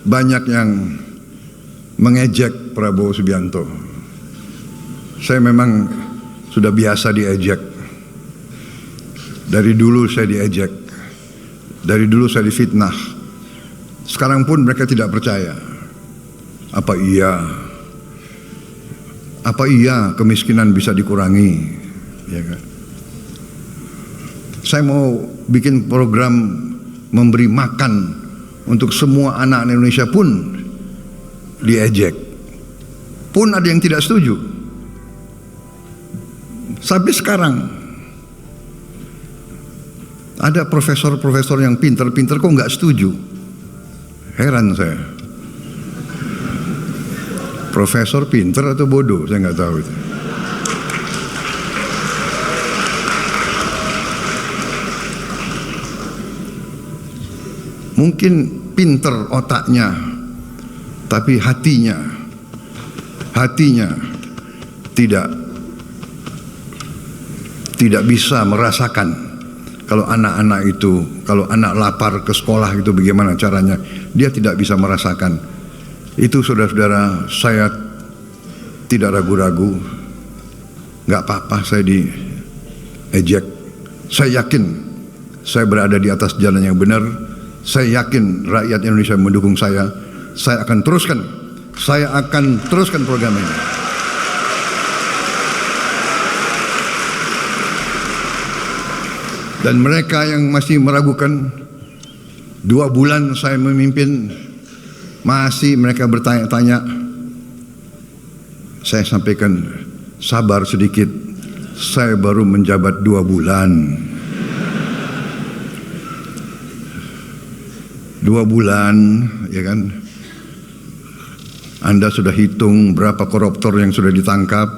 Banyak yang mengejek Prabowo Subianto. Saya memang sudah biasa diejek. Dari dulu saya diejek. Dari dulu saya difitnah. Sekarang pun mereka tidak percaya. Apa iya kemiskinan bisa dikurangi? Ya kan? Saya mau bikin program memberi makan untuk semua anak Indonesia pun diejek. Pun ada yang tidak setuju. Sampai sekarang ada profesor-profesor yang pintar-pintar kok nggak setuju. Heran saya. Profesor pintar atau bodoh, saya nggak tahu itu. Mungkin pintar otaknya, tapi hatinya tidak bisa merasakan kalau anak-anak itu, kalau anak lapar ke sekolah itu bagaimana caranya, dia tidak bisa merasakan. Itu saudara-saudara, saya tidak ragu-ragu, nggak apa-apa saya diejek. Saya yakin saya berada di atas jalan yang benar. Saya yakin rakyat Indonesia mendukung saya. Saya akan teruskan program ini. Dan mereka yang masih meragukan, 2 bulan saya memimpin, masih mereka bertanya-tanya, saya sampaikan, sabar sedikit, saya baru menjabat 2 bulan. 2 bulan, ya kan? Anda sudah hitung berapa koruptor yang sudah ditangkap?